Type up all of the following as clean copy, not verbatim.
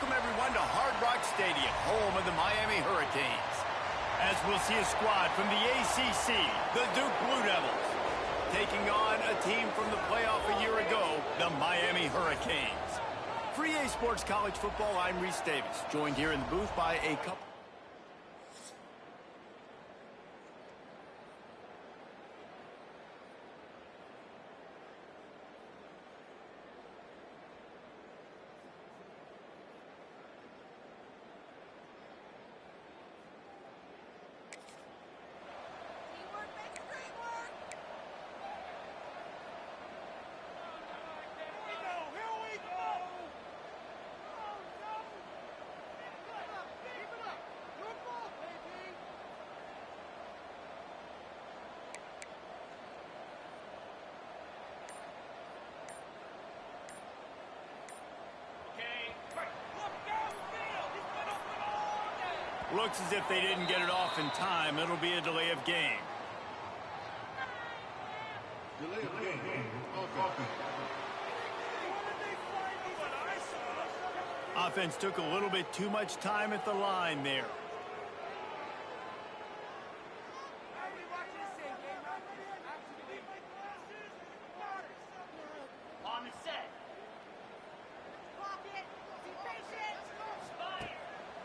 welcome everyone to Hard Rock Stadium, home of the Miami Hurricanes. As we'll see a squad from the ACC, the Duke Blue Devils, taking on a team from the playoff a year ago, the Miami Hurricanes. For EA Sports College Football, I'm Reese Davis, joined here in the booth by a couple... Looks as if they didn't get it off in time. It'll be a delay of game. Delay of game. Offense took a little bit too much time at the line there. On the set.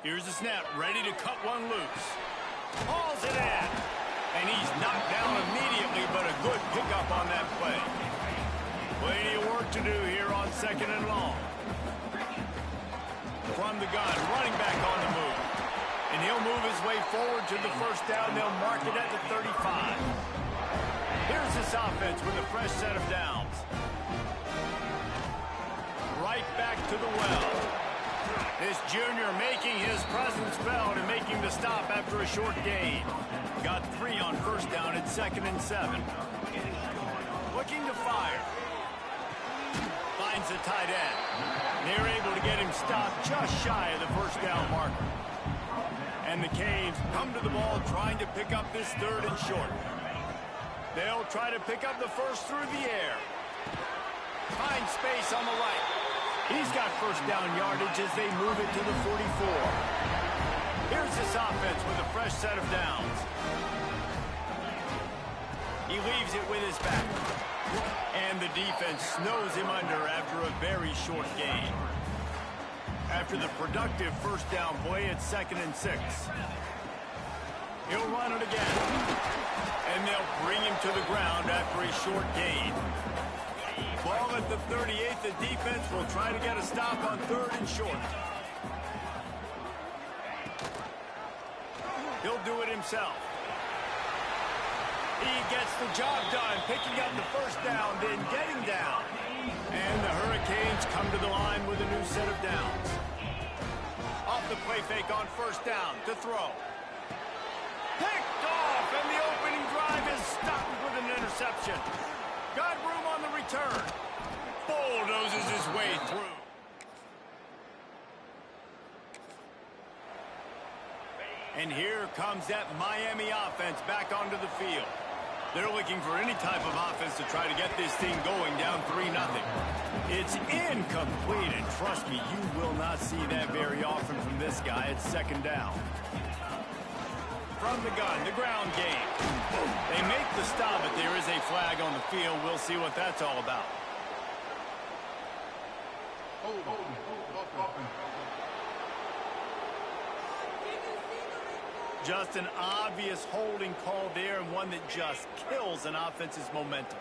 Here's the snap, ready to cut one loose. Hauls it in. And he's knocked down immediately, but a good pickup on that play. Plenty of work to do here on 2nd and long. From the gun, running back on the move. And he'll move his way forward to the first down. They'll mark it at the 35. Here's this offense with a fresh set of downs. Right back to the well. This junior making his presence felt and making the stop after a short gain. Got 3 on first down at 2nd and 7. Looking to fire. Finds the tight end. They're able to get him stopped just shy of the first down marker. And the Canes come to the ball trying to pick up this 3rd and short. They'll try to pick up the first through the air. Finds space on the right. He's got first down yardage as they move it to the 44. Here's this offense with a fresh set of downs. He leaves it with his back. And the defense snows him under after a very short gain. After the productive first down play at 2nd and 6. He'll run it again. And they'll bring him to the ground after a short gain. Ball at the 38, the defense will try to get a stop on 3rd and short. He'll do it himself. He gets the job done, picking up the first down, then getting down. And the Hurricanes come to the line with a new set of downs. Off the play fake on first down to throw. Picked off, and the opening drive is stopped with an interception. Got room on the return. Bulldozes his way through. And here comes that Miami offense back onto the field. They're looking for any type of offense to try to get this thing going down 3-0. It's incomplete, and trust me, you will not see that very often from this guy at 2nd down. From the gun, the ground game. They make the stop, but there is a flag on the field. We'll see what that's all about. Just an obvious holding call there, and one that just kills an offense's momentum.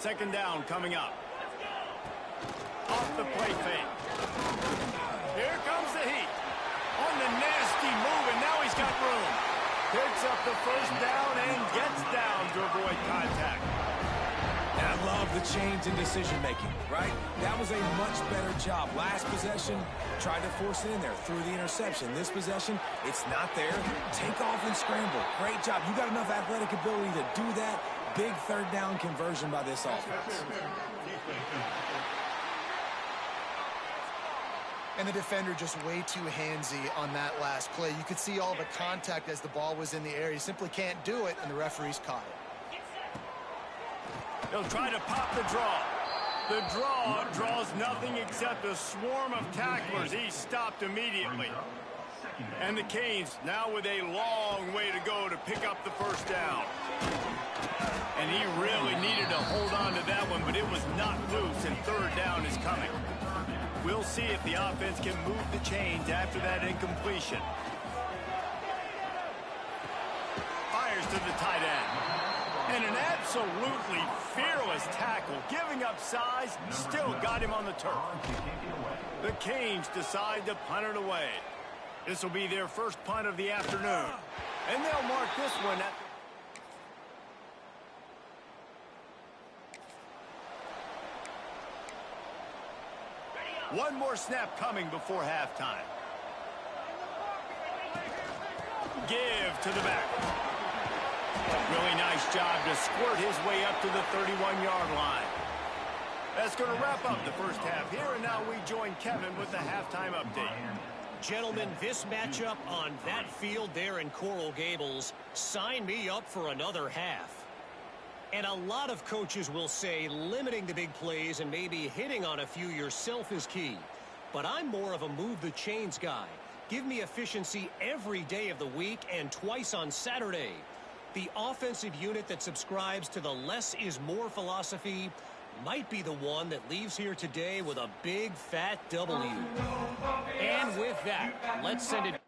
2nd down coming up. Off the play fake. Here comes the heat. On the nasty move, and now he's got room. Picks up the first down and gets down to avoid contact. And I love the change in decision-making, right? That was a much better job. Last possession, tried to force it in there, threw the interception. This possession, it's not there. Take off and scramble. Great job. You got enough athletic ability to do that. Big 3rd down conversion by this offense. And the defender just way too handsy on that last play. You could see all the contact as the ball was in the air. He simply can't do it, and the referees caught it. They'll try to pop the draw. The draw draws nothing except a swarm of tacklers. He's stopped immediately. And the Canes now with a long way to go to pick up the first down. And he really needed to hold on to that one, but it was not loose, and third down is coming. We'll see if the offense can move the chains after that incompletion. Fires to the tight end. And an absolutely fearless tackle, giving up size, still got him on the turf. The Canes decide to punt it away. This will be their first punt of the afternoon. And they'll mark this one at the... One more snap coming before halftime. Give to the back. Really nice job to squirt his way up to the 31-yard line. That's going to wrap up the first half here, and now we join Kevin with the halftime update. Gentlemen, this matchup on that field there in Coral Gables, sign me up for another half. And a lot of coaches will say limiting the big plays and maybe hitting on a few yourself is key. But I'm more of a move the chains guy. Give me efficiency every day of the week and twice on Saturday. The offensive unit that subscribes to the less is more philosophy might be the one that leaves here today with a big fat W. And with that, let's send it.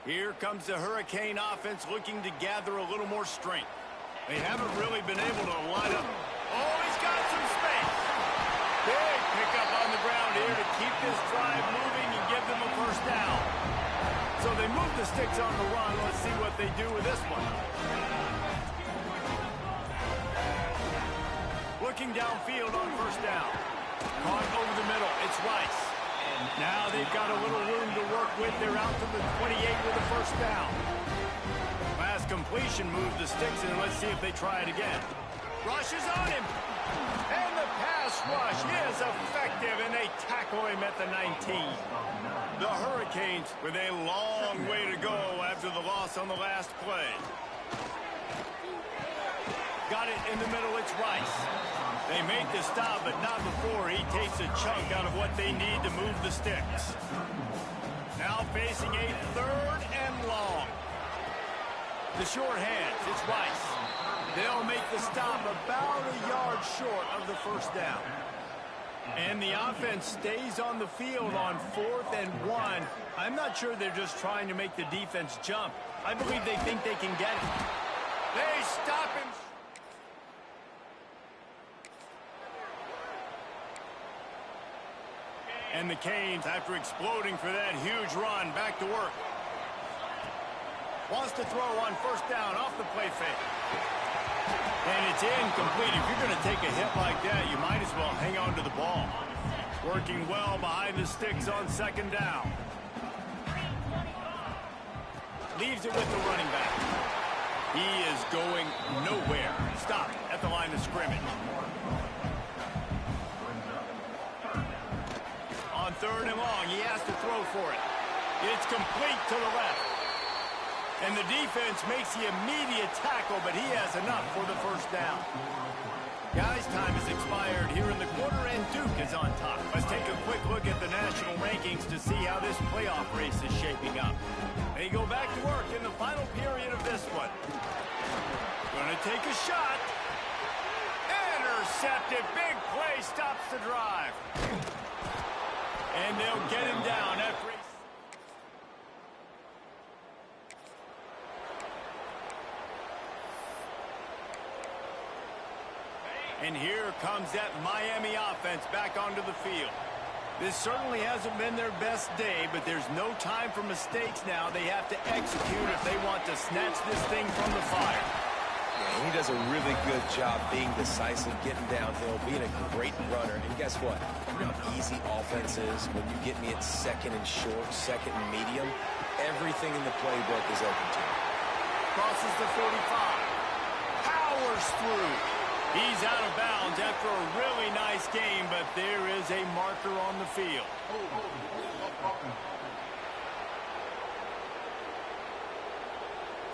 Here comes the Hurricane offense looking to gather a little more strength. They haven't really been able to line up. Oh, he's got some space. Big pickup on the ground here to keep this drive moving and give them a first down. So they move the sticks on the run. Let's see what they do with this one. Looking downfield on first down. Caught over the middle. It's Rice. Now they've got a little room to work with. They're out to the 28 with a first down. Last completion moved the sticks, and let's see if they try it again. Rush is on him. And the pass rush is effective, and they tackle him at the 19. The Hurricanes with a long way to go after the loss on the last play. Got it in the middle, it's Rice. They make the stop, but not before he takes a chunk out of what they need to move the sticks. Now facing a third and long. The short hands, it's Rice. They'll make the stop about a yard short of the first down. And the offense stays on the field on 4th and 1. I'm not sure they're just trying to make the defense jump. I believe they think they can get it. They stop him. And the Canes, after exploding for that huge run, back to work. Wants to throw on first down off the play fake. And it's incomplete. If you're going to take a hit like that, you might as well hang on to the ball. Working well behind the sticks on second down. Leaves it with the running back. He is going nowhere. Stopped at the line of scrimmage. On third and long, he has to throw for it. It's complete to the left. And the defense makes the immediate tackle, but he has enough for the first down. Guys, time has expired here in the quarter, and Duke is on top. Let's take a quick look at the national rankings to see how this playoff race is shaping up. They go back to work in the final period of this one. Gonna take a shot. Intercepted. Big play stops the drive. And they'll get him down after he... And here comes that Miami offense back onto the field. This certainly hasn't been their best day, but there's no time for mistakes now. They have to execute if they want to snatch this thing from the fire. Yeah, he does a really good job being decisive, getting downhill, being a great runner. And guess what? You know how easy offense is when you get me at second and short, second and medium. Everything in the playbook is open to him. Crosses the 45. Powers through. He's out of bounds after a really nice game, but there is a marker on the field.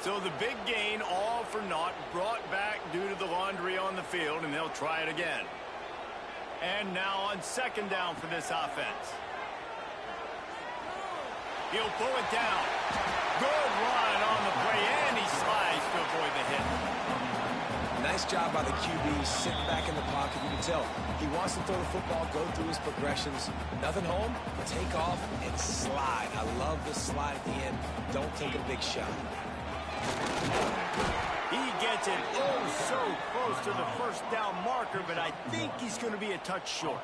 So the big gain, all for naught, brought back due to the laundry on the field, and they'll try it again. And now on second down for this offense. He'll pull it down. Good run on the play, and he slides to avoid the hit. Nice job by the QB, sitting back in the pocket. You can tell he wants to throw the football, go through his progressions. Nothing home, take off, and slide. I love the slide at the end. Don't take a big shot. He gets it so close to the first down marker, but I think he's going to be a touch short.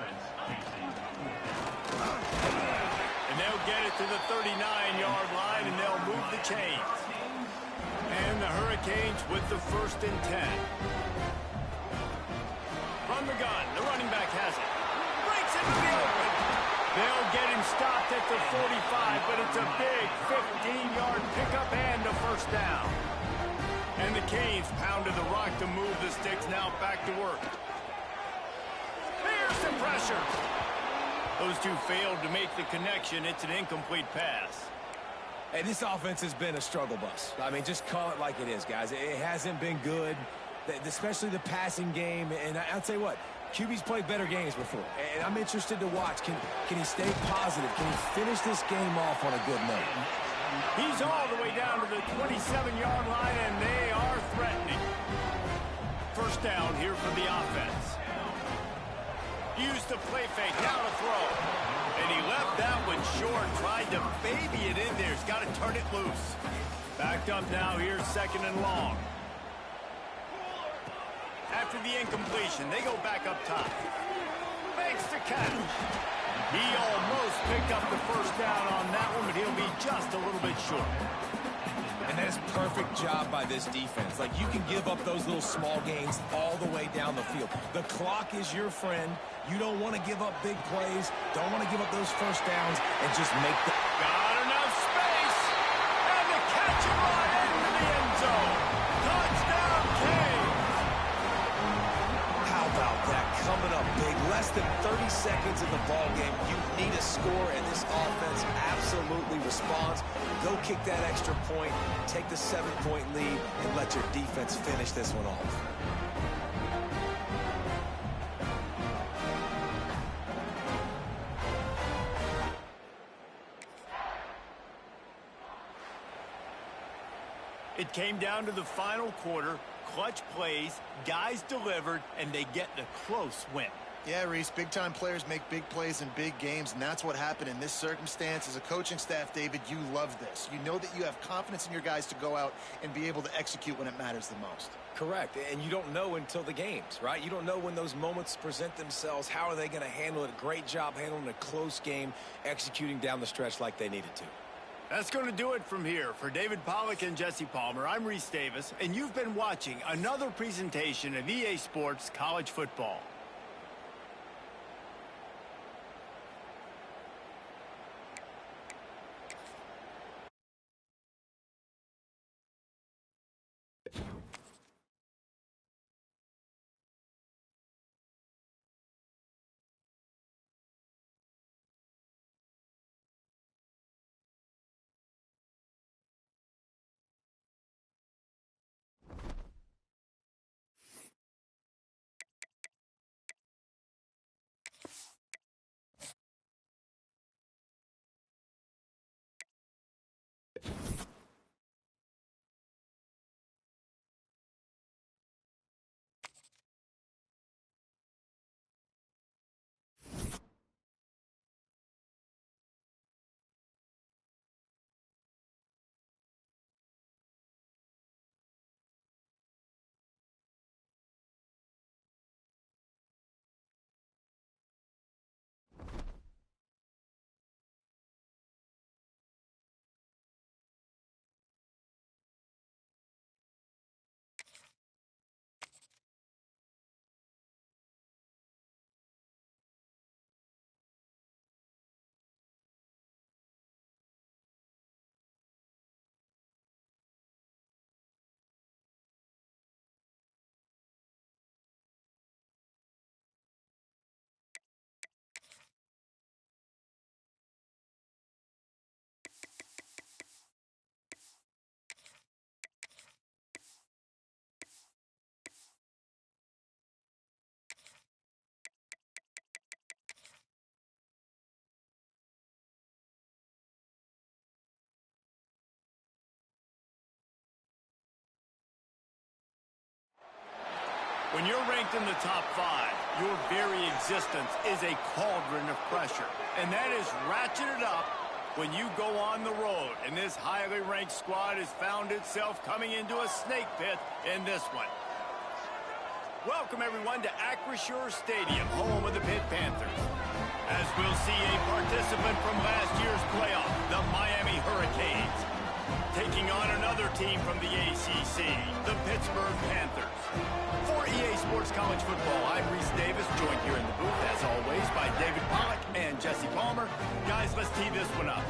And they'll get it to the 39-yard line, and they'll move the chains. And the Hurricanes with the 1st and 10. From the gun, the running back has it. Breaks into the open. They'll get him stopped at the 45, but it's a big 15-yard pickup and a first down. And the Canes pounded the rock to move the sticks, now back to work. Here's the pressure. Those two failed to make the connection. It's an incomplete pass. Hey, this offense has been a struggle bus. I mean, just call it like it is, guys. It hasn't been good, especially the passing game. And I'll tell you what, QB's played better games before. And I'm interested to watch. Can he stay positive? Can he finish this game off on a good note? He's all the way down to the 27-yard line, and they are threatening. First down here for the offense. Used the play fake, now to throw. And he left that one short, tried to baby it in there. He's got to turn it loose. Backed up now here, 2nd and long. After the incompletion, they go back up top. Makes the catch. He almost picked up the first down on that one, but he'll be just a little bit short. And that is perfect job by this defense. Like, you can give up those little small gains all the way down the field. The clock is your friend. You don't want to give up big plays. Don't want to give up those first downs and just make the... Got enough space. And the catch right into the end zone. Touchdown, Canes. How about that? Coming up big. Less than 30 seconds in the ball game. You need a score, and this offense absolutely responds. Go kick that extra point, take the 7-point lead, and let your defense finish this one off. It came down to the final quarter. Clutch plays, guys delivered, and they get the close win. Yeah, Reese, big-time players make big plays in big games, and that's what happened in this circumstance. As a coaching staff, David, you love this. You know that you have confidence in your guys to go out and be able to execute when it matters the most. Correct, and you don't know until the games, right? You don't know when those moments present themselves. How are they going to handle it? Great job handling a close game, executing down the stretch like they needed to. That's going to do it from here. For David Pollack and Jesse Palmer, I'm Reese Davis, and you've been watching another presentation of EA Sports College Football. When you're ranked in the top 5, your very existence is a cauldron of pressure. And that is ratcheted up when you go on the road. And this highly ranked squad has found itself coming into a snake pit in this one. Welcome, everyone, to Acrisure Stadium, home of the Pitt Panthers. As we'll see a participant from last year's playoff, the Miami Hurricanes, taking on another team from the ACC, the Pittsburgh Panthers. For EA Sports College Football, I'm Reese Davis, joined here in the booth, as always, by David Pollack and Jesse Palmer. Guys, let's tee this one up.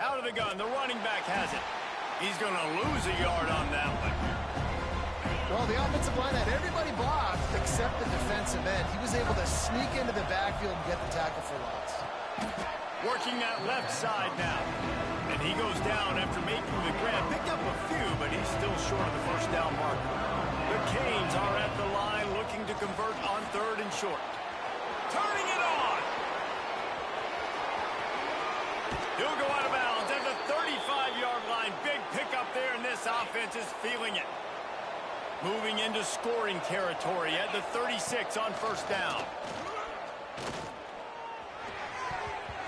Out of the gun, the running back has it. He's going to lose a yard on that one. Well, the offensive line had everybody blocked except the defensive end. He was able to sneak into the backfield and get the tackle for loss. Working that left side now. And he goes down after making the grab. Picked up a few, but he's still short of the first down marker. The Canes are at the line looking to convert on 3rd and short. Turning it on. He'll go out of bounds at the 35-yard line. Big pickup there, and this offense is feeling it. Moving into scoring territory at the 36 on 1st down.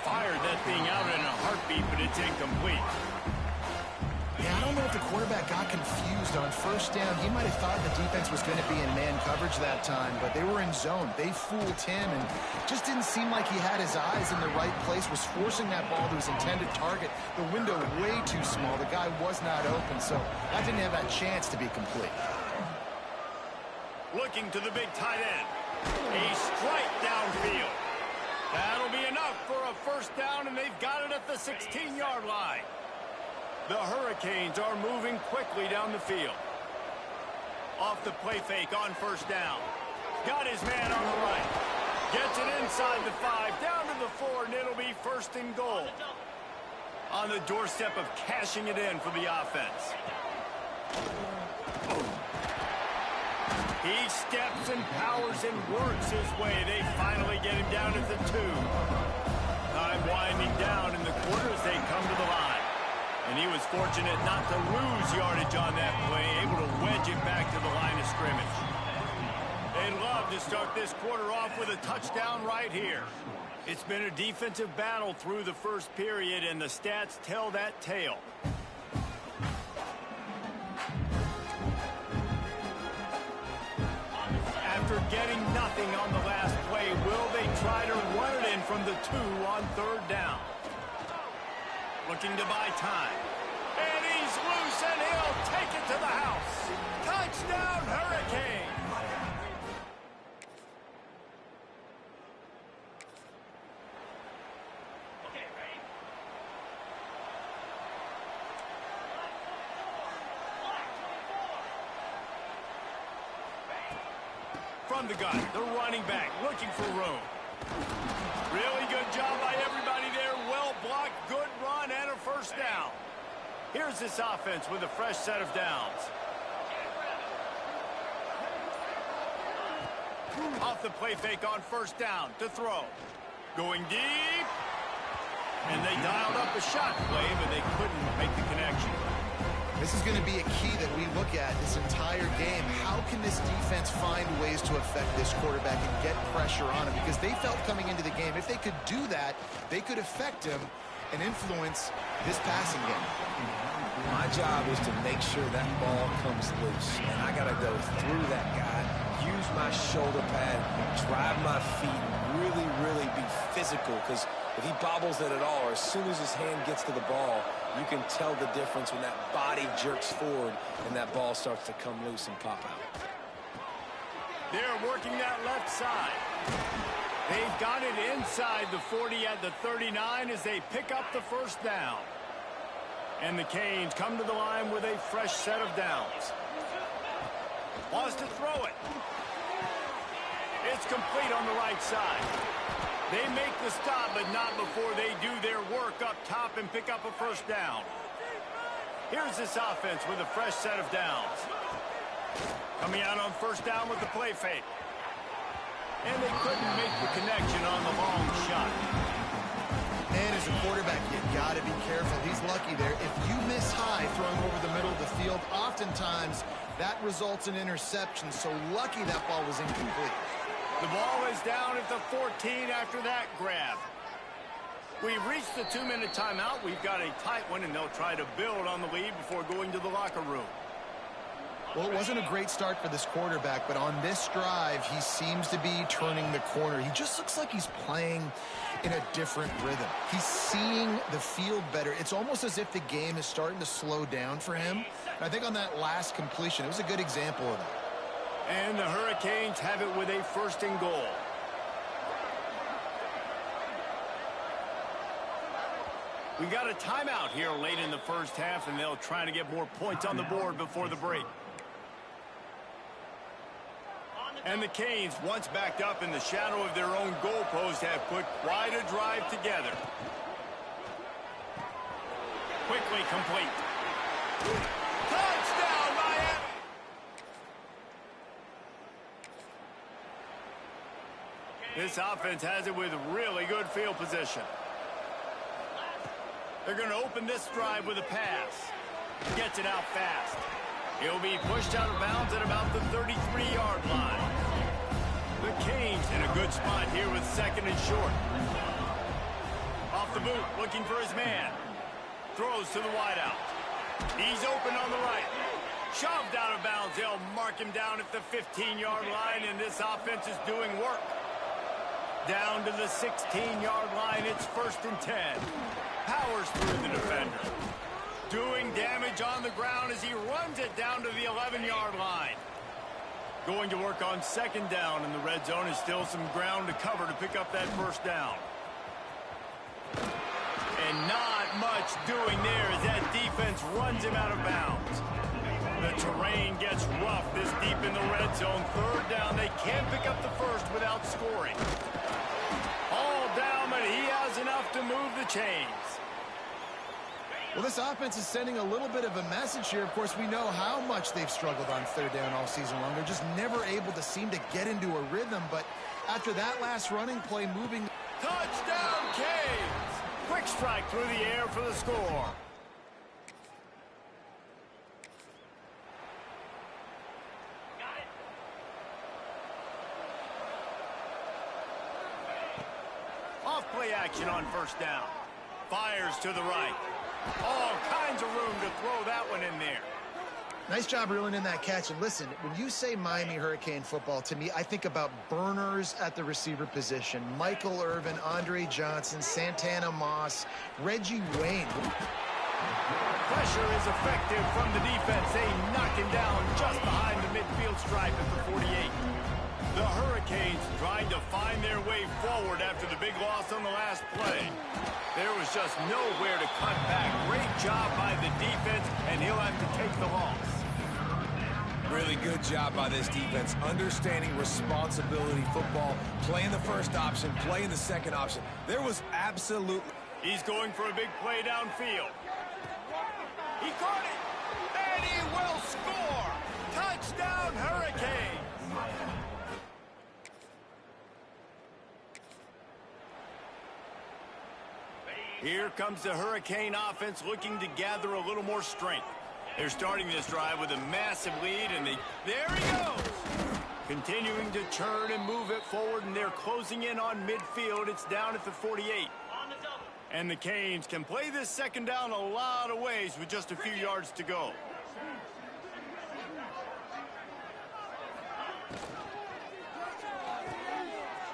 Fired that thing out in a heartbeat, but it's incomplete. Yeah, I don't know if the quarterback got confused on 1st down. He might have thought the defense was going to be in man coverage that time, but they were in zone. They fooled him, and just didn't seem like he had his eyes in the right place, was forcing that ball to his intended target. The window way too small. The guy was not open, so that didn't have that chance to be complete. Looking to the big tight end. A strike downfield. That'll be enough for a 1st down, and they've got it at the 16-yard line. The Hurricanes are moving quickly down the field. Off the play fake on 1st down. Got his man on the right. Gets it inside the 5, down to the 4, and it'll be 1st and goal. On the doorstep of cashing it in for the offense. He steps and powers and works his way. They finally get him down at the 2. Time winding down in the quarter as they come to the line. And he was fortunate not to lose yardage on that play, able to wedge it back to the line of scrimmage. They'd love to start this quarter off with a touchdown right here. It's been a defensive battle through the 1st period, and the stats tell that tale. After getting nothing on the last play, will they try to run it in from the 2 on 3rd down? Looking to buy time. And he's loose, and he'll take it to the house. Touchdown, Hurricane! Okay, ready? From the gun, the running back looking for room. Really good job by everybody there. Well blocked, good run, and a 1st down. Here's this offense with a fresh set of downs. Off the play fake on 1st down to throw. Going deep. And they dialed up a shot play, but they couldn't make the connection. This is going to be a key that we look at this entire game. How can this defense find ways to affect this quarterback and get pressure on him? Because they felt coming into the game, if they could do that, they could affect him and influence this passing game. My job is to make sure that ball comes loose. And I got to go through that guy, use my shoulder pad, drive my feet, really be physical. Because if he bobbles it at all, or as soon as his hand gets to the ball, you can tell the difference when that body jerks forward and that ball starts to come loose and pop out. They're working that left side. They've got it inside the 40 at the 39 as they pick up the 1st down. And the Canes come to the line with a fresh set of downs. Wants to throw it. It's complete on the right side. They make the stop, but not before they do their work up top and pick up a first down. Here's this offense with a fresh set of downs. Coming out on first down with the play fake. And they couldn't make the connection on the long shot. And as a quarterback, you got to be careful. He's lucky there. If you miss high throwing over the middle of the field, oftentimes that results in interception. So lucky that ball was incomplete. The ball is down at the 14 after that grab. We've reached the 2-minute timeout. We've got a tight one, and they'll try to build on the lead before going to the locker room. Well, it wasn't a great start for this quarterback, but on this drive, he seems to be turning the corner. He just looks like he's playing in a different rhythm. He's seeing the field better. It's almost as if the game is starting to slow down for him. And I think on that last completion, it was a good example of that. And the Hurricanes have it with a first and goal. We got a timeout here late in the first half, and they'll try to get more points on the board before the break. And the Canes, once backed up in the shadow of their own goalpost, have put quite a drive together. Quickly complete. Touchdown, Miami! This offense has it with really good field position. They're going to open this drive with a pass. Gets it out fast. He'll be pushed out of bounds at about the 33-yard line. The Canes in a good spot here with second and short. Off the boot, looking for his man. Throws to the wideout. He's open on the right. Shoved out of bounds. They'll mark him down at the 15-yard line, and this offense is doing work. Down to the 16-yard line, it's 1st and 10. Powers through the defender. Doing damage on the ground as he runs it down to the 11-yard line. Going to work on second down, and the red zone is still some ground to cover to pick up that first down. And not much doing there as that defense runs him out of bounds. The terrain gets rough this deep in the red zone. Third down, they can't pick up the first without scoring. All down, but he has enough to move the chains. Well, this offense is sending a little bit of a message here. Of course, we know how much they've struggled on third down all season long. They're just never able to seem to get into a rhythm. But after that last running play, moving... Touchdown, Canes! Quick strike through the air for the score. Off play action on first down. Fires to the right. All kinds of room to throw that one in there. Nice job reeling in that catch. And listen, when you say Miami Hurricane football, to me, I think about burners at the receiver position. Michael Irvin, Andre Johnson, Santana Moss, Reggie Wayne. Pressure is effective from the defense. They knock him down just behind the midfield stripe at the 48. The Hurricanes trying to find their way forward after the big loss on the last play. There was just nowhere to cut back. Great job by the defense, and he'll have to take the loss. Really good job by this defense, understanding responsibility football, playing the first option, playing the second option. There was absolutely... He's going for a big play downfield. He caught it, and he will score. Touchdown, Hurricanes. Here comes the Hurricane offense looking to gather a little more strength. They're starting this drive with a massive lead, and there he goes! Continuing to churn and move it forward, and they're closing in on midfield. It's down at the 48. And the Canes can play this second down a lot of ways with just a few yards to go.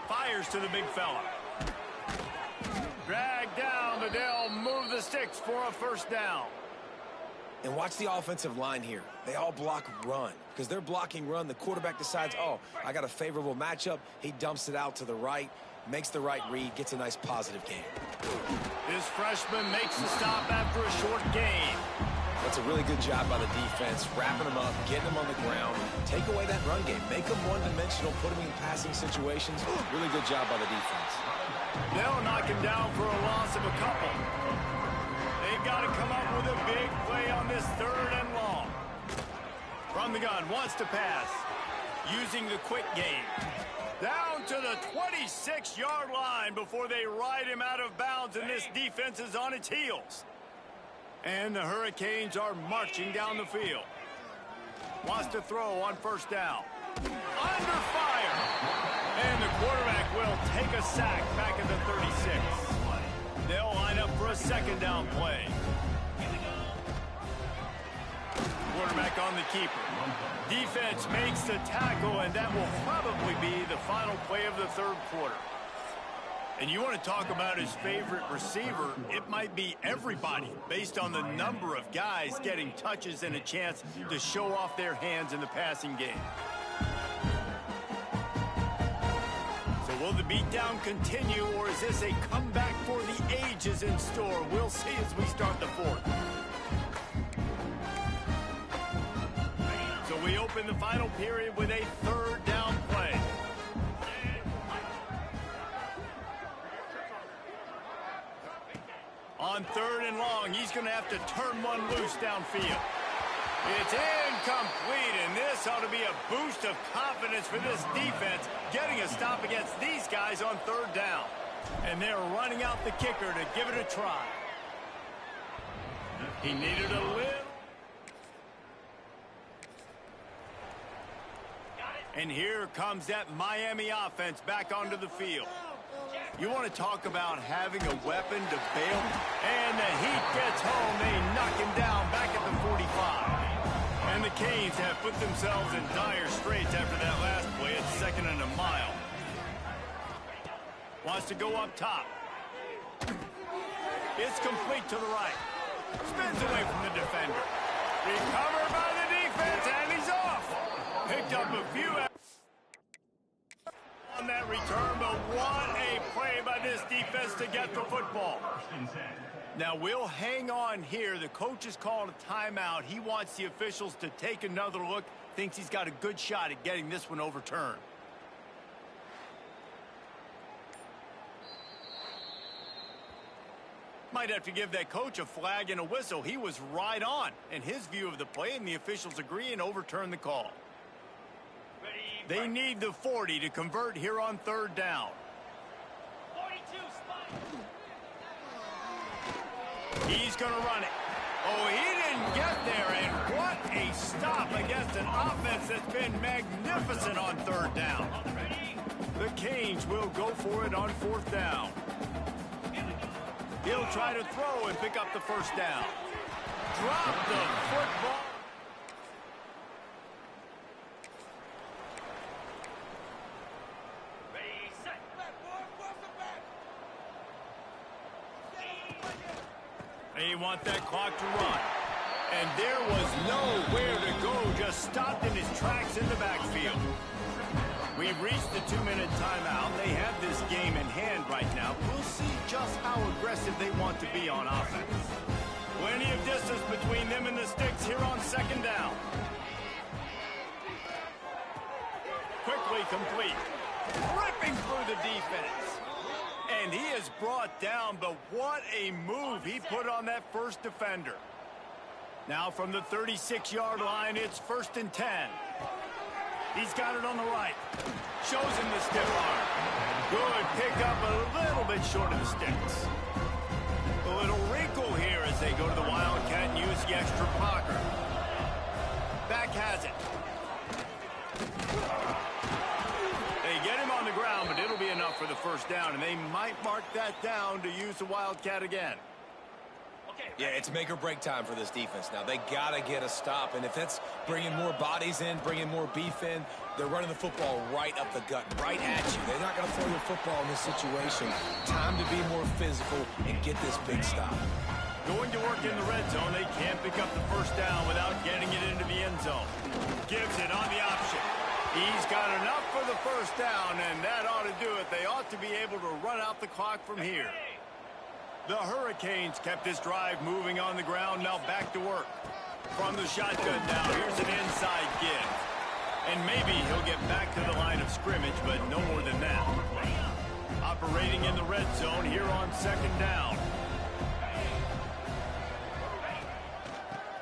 Fires to the big fella. Drag down, but they'll move the sticks for a first down. And watch the offensive line here. They all block run. Because they're blocking run, the quarterback decides, oh, I got a favorable matchup. He dumps it out to the right, makes the right read, gets a nice positive gain. This freshman makes the stop after a short gain. That's a really good job by the defense, wrapping them up, getting them on the ground, take away that run game, make them one-dimensional, put them in passing situations. Really good job by the defense. They'll knock him down for a loss of a couple. They've got to come up with a big play on this 3rd and long. From the gun, wants to pass. Using the quick game. Down to the 26-yard line before they ride him out of bounds, and this defense is on its heels. And the Hurricanes are marching down the field. Wants to throw on 1st down. Under fire. And the quarterback will take a sack back at the 36. They'll line up for a 2nd down play. Quarterback on the keeper. Defense makes the tackle, and that will probably be the final play of the 3rd quarter. And you want to talk about his favorite receiver, it might be everybody based on the number of guys getting touches and a chance to show off their hands in the passing game. So will the beatdown continue, or is this a comeback for the ages in store? We'll see as we start the 4th. So we open the final period with a 3rd down play. On 3rd and long, he's going to have to turn one loose downfield. It's incomplete, and this ought to be a boost of confidence for this defense, getting a stop against these guys on 3rd down. And they're running out the kicker to give it a try. He needed a little. And here comes that Miami offense back onto the field. You want to talk about having a weapon to bail? And the Heat gets home. They knock him down back at the 45. And the Canes have put themselves in dire straits after that last play at 2nd and a mile. Wants to go up top. It's complete to the right. Spins away from the defender. Recovered by the defense, and he's off. Picked up a few on that return, but what a play by this defense to get the football. Now we'll hang on here. The coach is calling a timeout. He wants the officials to take another look. Thinks he's got a good shot at getting this one overturned. Might have to give that coach a flag and a whistle. He was right on in his view of the play, and the officials agree and overturn the call. They need the 40 to convert here on 3rd down. 42 spot. He's going to run it. Oh, he didn't get there, and what a stop against an offense that's been magnificent on 3rd down. The Canes will go for it on 4th down. He'll try to throw and pick up the 1st down. Drop the football. They want that clock to run. And there was nowhere to go, just stopped in his tracks in the backfield. We've reached the 2-minute timeout. They have this game in hand right now. We'll see just how aggressive they want to be on offense. Plenty of distance between them and the sticks here on 2nd down. Quickly complete. Ripping through the defense. And he is brought down, but what a move he put on that first defender. Now from the 36-yard line, it's 1st and 10. He's got it on the right. Shows him the stiff arm. Good pick up, a little bit short of the sticks. A little wrinkle here as they go to the Wildcat and use the extra blocker. Back has it. They get him on the ground, but it'll be enough for the 1st down, and they might mark that down to use the Wildcat again. Yeah, it's make or break time for this defense now. They got to get a stop, and if that's bringing more bodies in, bringing more beef in, they're running the football right up the gut, right at you. They're not going to throw the football in this situation. Time to be more physical and get this big stop. Going to work in the red zone, they can't pick up the 1st down without getting it into the end zone. Gives it on the option. He's got enough for the 1st down, and that ought to do it. They ought to be able to run out the clock from here. The Hurricanes kept this drive moving on the ground. Now back to work. From the shotgun now, here's an inside give. And maybe he'll get back to the line of scrimmage, but no more than that. Operating in the red zone here on second down.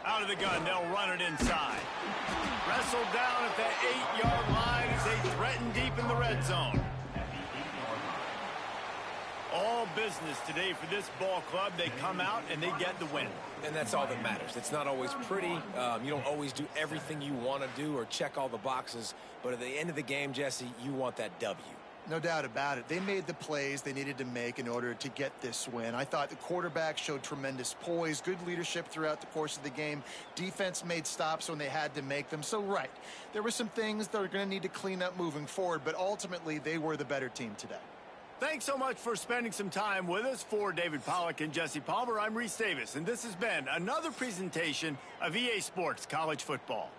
Out of the gun, they'll run it inside. Wrestled down at the 8-yard line as they threaten deep in the red zone. All business today for this ball club. They come out and they get the win. And that's all that matters. It's not always pretty. You don't always do everything you want to do or check all the boxes. But at the end of the game, Jesse, you want that W. No doubt about it. They made the plays they needed to make in order to get this win. I thought the quarterback showed tremendous poise, good leadership throughout the course of the game. Defense made stops when they had to make them. So, right, there were some things that are going to need to clean up moving forward, but ultimately they were the better team today. Thanks so much for spending some time with us. For David Pollack and Jesse Palmer, I'm Reese Davis, and this has been another presentation of EA Sports College Football.